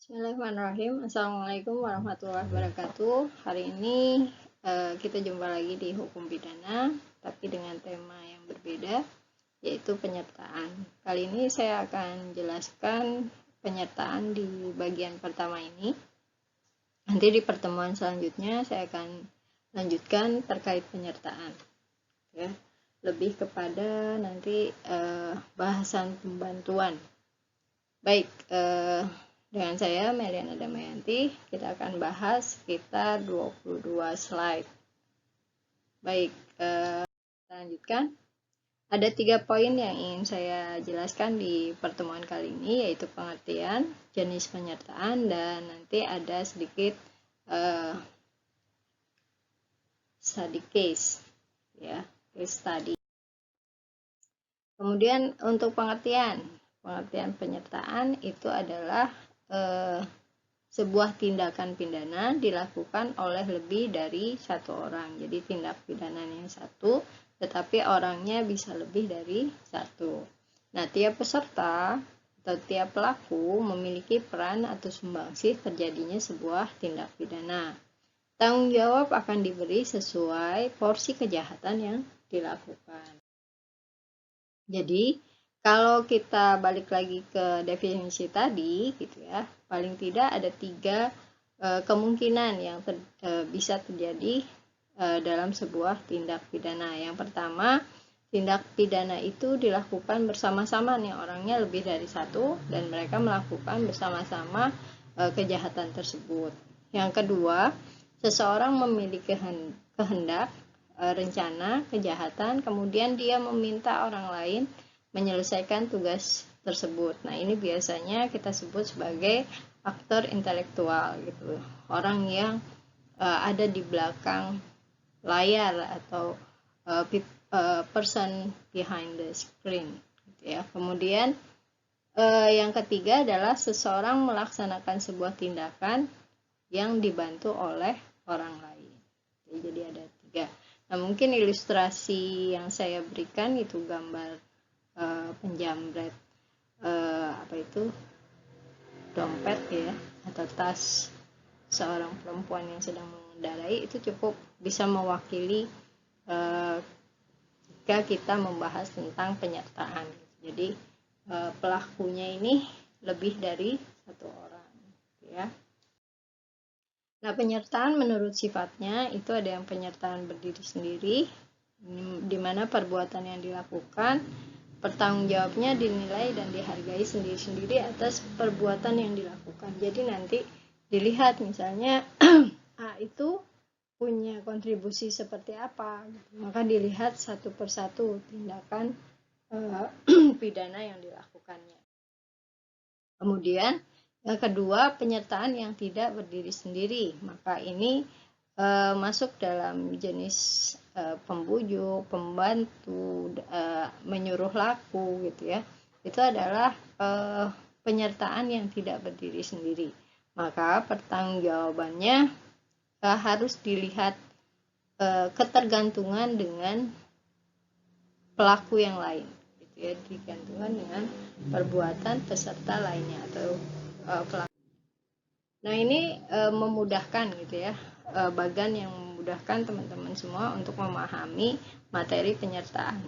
Bismillahirrahmanirrahim. Assalamualaikum warahmatullahi wabarakatuh. Hari ini kita jumpa lagi di hukum pidana, tapi dengan tema yang berbeda, yaitu penyertaan. Kali ini saya akan jelaskan penyertaan di bagian pertama ini. Nanti di pertemuan selanjutnya saya akan lanjutkan terkait penyertaan. Ya, lebih kepada nanti bahasan pembantuan. Baik. Dengan saya, Meliana Damayanti, kita akan bahas sekitar 22 slide. Baik, kita lanjutkan. Ada 3 poin yang ingin saya jelaskan di pertemuan kali ini, yaitu pengertian, jenis penyertaan, dan nanti ada sedikit study case, ya, case study. Kemudian untuk pengertian penyertaan itu adalah sebuah tindakan pidana dilakukan oleh lebih dari satu orang. Jadi tindak pidananya satu, tetapi orangnya bisa lebih dari satu. Nah, tiap peserta atau tiap pelaku memiliki peran atau sumbangsih terjadinya sebuah tindak pidana. Tanggung jawab akan diberi sesuai porsi kejahatan yang dilakukan. Jadi, kalau kita balik lagi ke definisi tadi, gitu ya, paling tidak ada 3 kemungkinan yang bisa terjadi dalam sebuah tindak pidana. Yang pertama, tindak pidana itu dilakukan bersama-sama nih, orangnya lebih dari satu dan mereka melakukan bersama-sama kejahatan tersebut. Yang kedua, seseorang memiliki kehendak, rencana kejahatan, kemudian dia meminta orang lain menyelesaikan tugas tersebut. Nah, ini biasanya kita sebut sebagai aktor intelektual gitu. Orang yang ada di belakang layar atau person behind the screen gitu ya. Kemudian yang ketiga adalah seseorang melaksanakan sebuah tindakan yang dibantu oleh orang lain. Jadi ada 3. Nah, mungkin ilustrasi yang saya berikan itu gambar penjamret dompet ya, atau tas seorang perempuan yang sedang mengendarai, itu cukup bisa mewakili jika kita membahas tentang penyertaan. Jadi pelakunya ini lebih dari satu orang ya. Nah, penyertaan menurut sifatnya itu ada yang penyertaan berdiri sendiri, di mana perbuatan yang dilakukan pertanggungjawabnya dinilai dan dihargai sendiri-sendiri atas perbuatan yang dilakukan. Jadi nanti dilihat misalnya A itu punya kontribusi seperti apa, maka dilihat satu persatu tindakan pidana yang dilakukannya. Kemudian yang kedua, penyertaan yang tidak berdiri sendiri, maka ini masuk dalam jenis pembujuk, pembantu, menyuruh laku gitu ya. Itu adalah penyertaan yang tidak berdiri sendiri. Maka pertanggungjawabannya harus dilihat ketergantungan dengan pelaku yang lain gitu ya, digantungan dengan perbuatan peserta lainnya atau pelaku. Nah, ini memudahkan gitu ya, bagan yang memudahkan teman-teman semua untuk memahami materi penyertaan.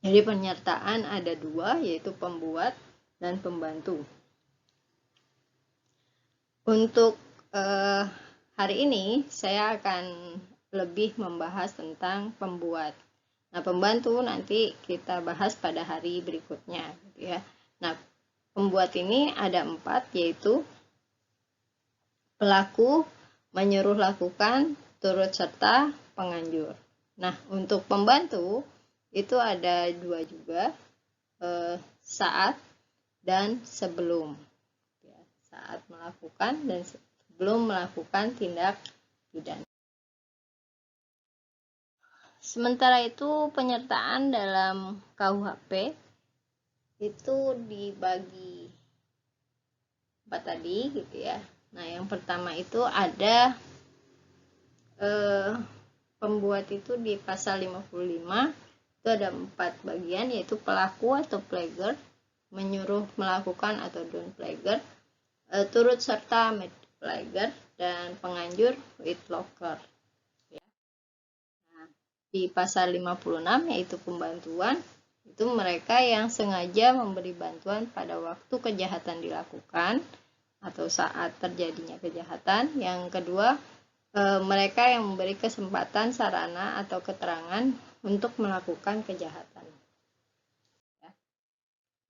Jadi penyertaan ada 2, yaitu pembuat dan pembantu. Untuk hari ini saya akan lebih membahas tentang pembuat. Nah, pembantu nanti kita bahas pada hari berikutnya gitu ya. Nah, pembuat ini ada 4, yaitu pelaku, menyuruh lakukan, turut serta, penganjur. Nah, untuk pembantu itu ada 2 juga, saat dan sebelum. Ya, saat melakukan dan sebelum melakukan tindak pidana. Sementara itu penyertaan dalam KUHP itu dibagi 4 tadi gitu ya. Nah, yang pertama itu ada pembuat itu di pasal 55 itu ada 4 bagian, yaitu pelaku atau plagiar, menyuruh melakukan atau don't plagiar, turut serta Medplager dan penganjur Whitlocker. Ya. Nah, di pasal 56 yaitu pembantuan, itu mereka yang sengaja memberi bantuan pada waktu kejahatan dilakukan atau saat terjadinya kejahatan. Yang kedua, mereka yang memberi kesempatan, sarana, atau keterangan untuk melakukan kejahatan.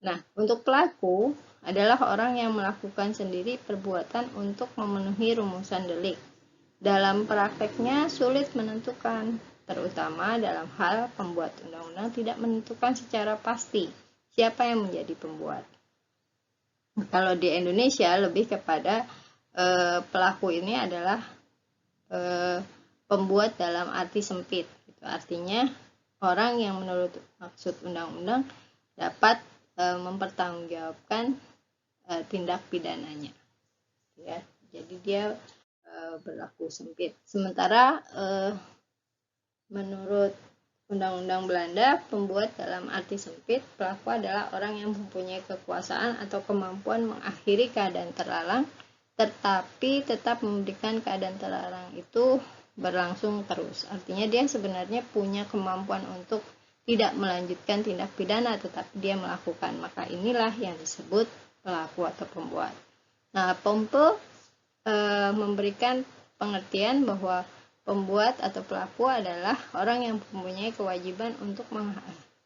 Nah, untuk pelaku adalah orang yang melakukan sendiri perbuatan untuk memenuhi rumusan delik. Dalam prakteknya sulit menentukan, terutama dalam hal pembuat undang-undang tidak menentukan secara pasti siapa yang menjadi pembuat. Kalau di Indonesia lebih kepada pelaku ini adalah pembuat dalam arti sempit. Artinya orang yang menurut maksud undang-undang dapat mempertanggungjawabkan tindak pidananya, ya. Jadi dia berlaku sempit. Sementara menurut Undang-Undang Belanda, pembuat dalam arti sempit, pelaku adalah orang yang mempunyai kekuasaan atau kemampuan mengakhiri keadaan terlarang, tetapi tetap memberikan keadaan terlarang itu berlangsung terus. Artinya dia sebenarnya punya kemampuan untuk tidak melanjutkan tindak pidana, tetapi dia melakukan. Maka inilah yang disebut pelaku atau pembuat. Nah, Pompe memberikan pengertian bahwa pembuat atau pelaku adalah orang yang mempunyai kewajiban untuk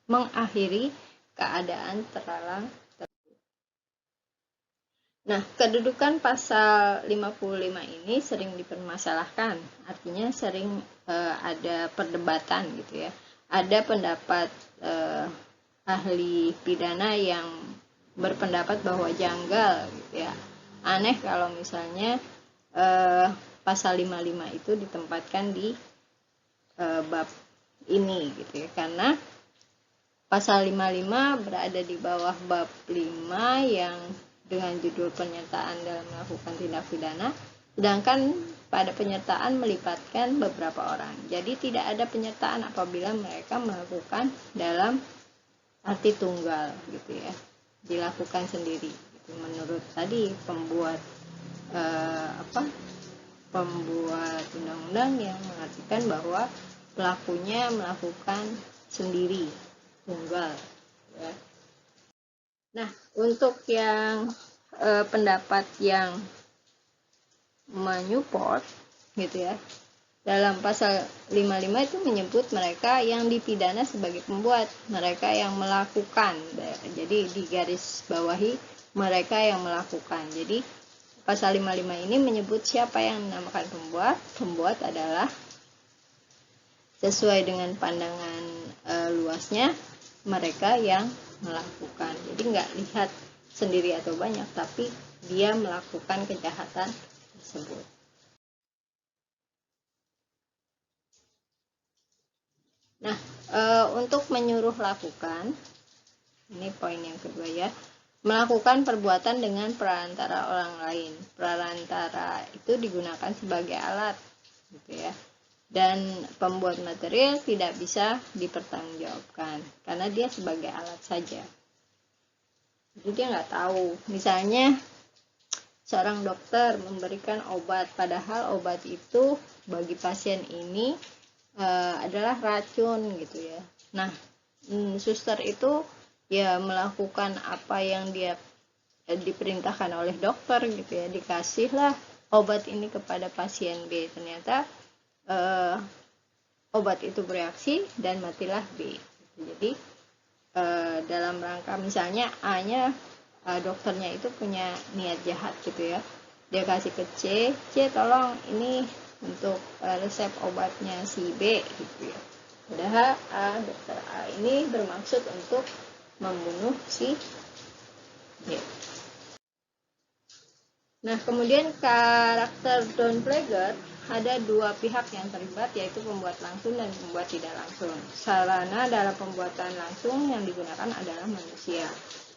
mengakhiri keadaan terlarang tersebut. Nah, kedudukan pasal 55 ini sering dipermasalahkan. Artinya sering ada perdebatan gitu ya. Ada pendapat ahli pidana yang berpendapat bahwa janggal gitu ya, aneh kalau misalnya pasal 55 itu ditempatkan di bab ini gitu ya, karena pasal 55 berada di bawah bab 5 yang dengan judul penyertaan dalam melakukan tindak pidana, sedangkan pada penyertaan melibatkan beberapa orang. Jadi tidak ada penyertaan apabila mereka melakukan dalam arti tunggal gitu ya, dilakukan sendiri gitu. Menurut tadi pembuat pembuat undang-undang yang mengartikan bahwa pelakunya melakukan sendiri, tunggal ya. Nah, untuk yang pendapat yang menyupport gitu ya, dalam pasal 55 itu menyebut mereka yang dipidana sebagai pembuat, mereka yang melakukan. Jadi di garis bawahi mereka yang melakukan. Jadi pasal 55 ini menyebut siapa yang dinamakan pembuat. Pembuat adalah sesuai dengan pandangan luasnya mereka yang melakukan. Jadi nggak lihat sendiri atau banyak, tapi dia melakukan kejahatan tersebut. Nah, untuk menyuruh lakukan, ini poin yang kedua ya, melakukan perbuatan dengan perantara orang lain. Perantara itu digunakan sebagai alat, gitu ya. Dan pembuat material tidak bisa dipertanggungjawabkan karena dia sebagai alat saja. Jadi dia nggak tahu. Misalnya seorang dokter memberikan obat, padahal obat itu bagi pasien ini adalah racun gitu ya. Nah, suster itu ya melakukan apa yang dia diperintahkan oleh dokter gitu ya, dikasihlah obat ini kepada pasien B, ternyata obat itu bereaksi dan matilah B. Jadi dalam rangka misalnya A-nya dokternya itu punya niat jahat gitu ya, dia kasih ke C tolong ini untuk resep obatnya si B gitu ya, padahal dokter A ini bermaksud untuk membunuh si B. Nah, kemudian karakter downplager ada dua pihak yang terlibat, yaitu pembuat langsung dan pembuat tidak langsung. Sarana dalam pembuatan langsung yang digunakan adalah manusia.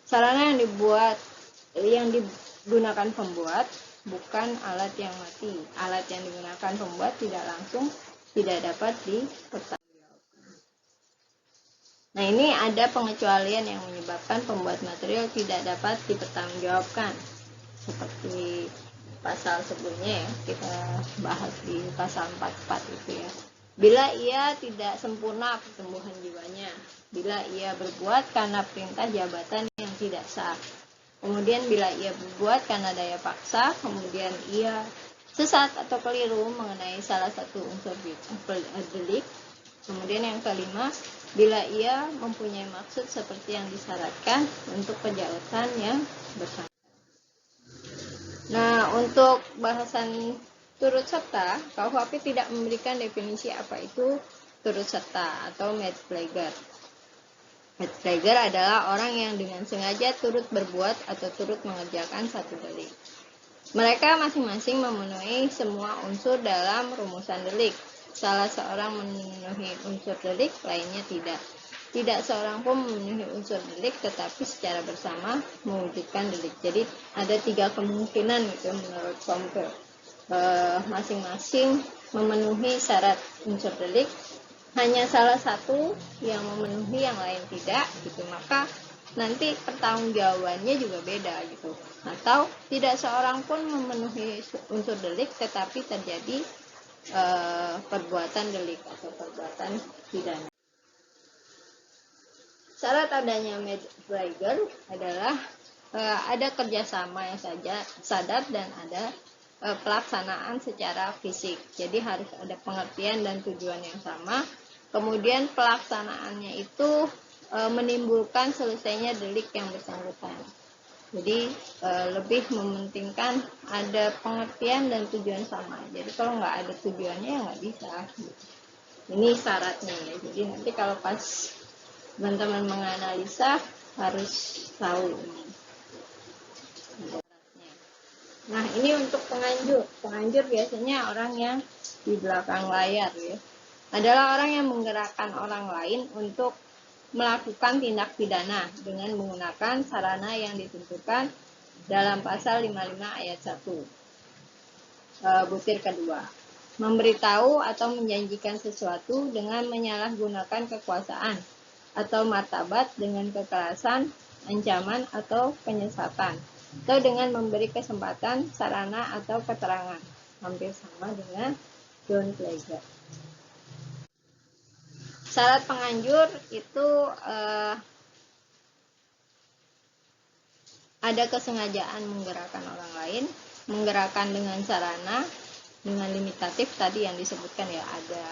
Sarana yang digunakan pembuat bukan alat yang mati. Alat yang digunakan pembuat tidak langsung tidak dapat dipertanggungjawabkan. Nah, ini ada pengecualian yang menyebabkan pembuat material tidak dapat dipertanggungjawabkan. seperti pasal sebelumnya ya, kita bahas di pasal 44 itu ya. Bila ia tidak sempurna pertumbuhan jiwanya, bila ia berbuat karena perintah jabatan yang tidak sah, kemudian bila ia berbuat karena daya paksa, kemudian ia sesat atau keliru mengenai salah satu unsur delik. Kemudian yang kelima, bila ia mempunyai maksud seperti yang disyaratkan untuk kejahatan yang bersangkutan. Nah, untuk bahasan turut serta, KUHP tidak memberikan definisi apa itu turut serta atau medpleger. Medpleger adalah orang yang dengan sengaja turut berbuat atau turut mengerjakan satu delik. Mereka masing-masing memenuhi semua unsur dalam rumusan delik. Salah seorang memenuhi unsur delik, lainnya tidak. Tidak seorang pun memenuhi unsur delik, tetapi secara bersama mewujudkan delik. Jadi ada 3 kemungkinan gitu menurut KUHP. Masing-masing memenuhi syarat unsur delik, hanya salah satu yang memenuhi, yang lain tidak gitu, maka nanti pertanggungjawabannya juga beda gitu. Atau tidak seorang pun memenuhi unsur delik tetapi terjadi perbuatan delik atau perbuatan pidana. Syarat adanya medpleger adalah ada kerjasama yang sadar dan ada pelaksanaan secara fisik. Jadi harus ada pengertian dan tujuan yang sama. Kemudian pelaksanaannya itu menimbulkan selesainya delik yang bersangkutan. Jadi lebih mementingkan ada pengertian dan tujuan sama. Jadi kalau nggak ada tujuannya ya nggak bisa. Ini syaratnya ya. Jadi nanti kalau pas teman-teman menganalisa harus tahu ini. Nah, ini untuk penganjur. Penganjur biasanya orang yang di belakang layar ya. Adalah orang yang menggerakkan orang lain untuk melakukan tindak pidana dengan menggunakan sarana yang ditentukan dalam pasal 55 ayat 1 butir kedua. Memberitahu atau menjanjikan sesuatu dengan menyalahgunakan kekuasaan atau martabat dengan kekerasan, ancaman atau penyesatan, atau dengan memberi kesempatan, sarana atau keterangan. Hampir sama dengan John Plager. Syarat penganjur itu ada kesengajaan menggerakkan orang lain, menggerakkan dengan sarana, dengan limitatif tadi yang disebutkan ya, ada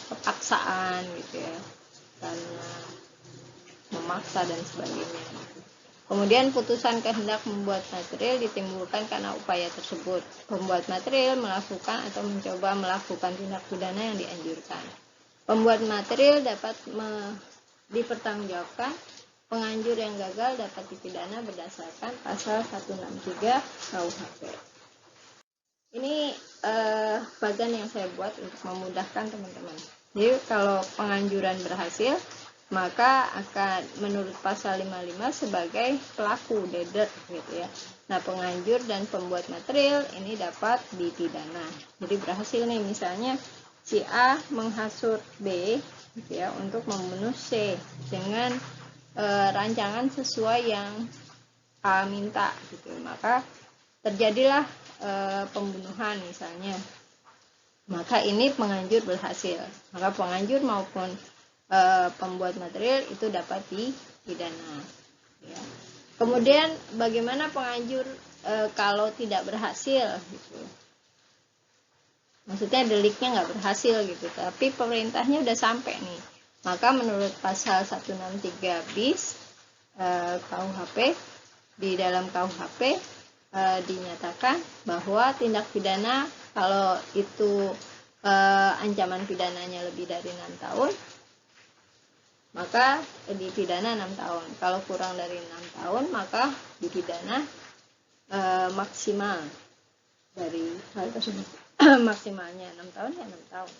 kepaksaan gitu ya, karena memaksa dan sebagainya. Kemudian putusan kehendak membuat material ditimbulkan karena upaya tersebut. Pembuat material melakukan atau mencoba melakukan tindak pidana yang dianjurkan. Pembuat material dapat dipertanggungjawabkan. Penganjur yang gagal dapat dipidana berdasarkan pasal 163 KUHP. Ini bagian yang saya buat untuk memudahkan teman-teman. Jadi kalau penganjuran berhasil, maka akan menurut pasal 55 sebagai pelaku dader gitu ya. Nah, penganjur dan pembuat material ini dapat dipidana. Jadi berhasil nih, misalnya si A menghasut B gitu ya untuk membunuh C dengan rancangan sesuai yang A minta gitu. Maka terjadilah pembunuhan misalnya. Maka ini penganjur berhasil. Maka penganjur maupun pembuat material itu dapat dipidana ya. Kemudian bagaimana penganjur kalau tidak berhasil gitu, maksudnya deliknya nggak berhasil gitu, tapi perintahnya udah sampai nih, maka menurut pasal 163 bis KUHP, di dalam KUHP dinyatakan bahwa tindak pidana kalau itu ancaman pidananya lebih dari 6 tahun, maka dipidana 6 tahun. Kalau kurang dari 6 tahun, maka dipidana maksimal dari hal tersebut. Maksimalnya 6 tahun ya 6 tahun.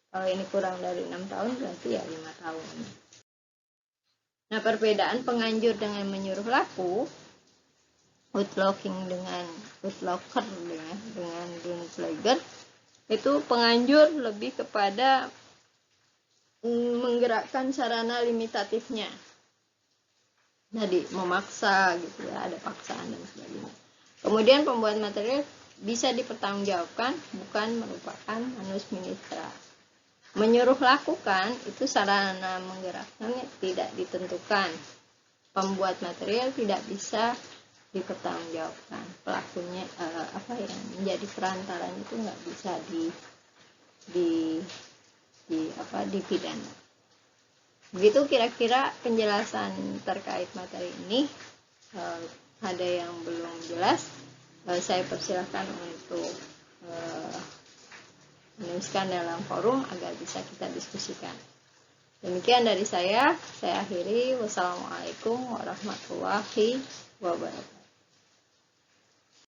Kalau ini kurang dari 6 tahun berarti ya 5 tahun. Nah, perbedaan penganjur dengan menyuruh laku, outlawing dengan outlawer dengan Dunpleger, itu penganjur lebih kepada menggerakkan sarana limitatifnya. Jadi memaksa gitu ya, ada paksaan dan sebagainya. Kemudian pembuat material bisa dipertanggungjawabkan, bukan merupakan manus mitra. Menyuruh lakukan itu sarana menggerakkannya tidak ditentukan. Pembuat material tidak bisa dipertanggungjawabkan. Pelakunya yang menjadi perantaranya itu nggak bisa dipidana. Begitu kira-kira penjelasan terkait materi ini. Ada yang belum jelas, saya persilahkan untuk menuliskan dalam forum agar bisa kita diskusikan. Demikian dari saya akhiri. Wassalamualaikum warahmatullahi wabarakatuh.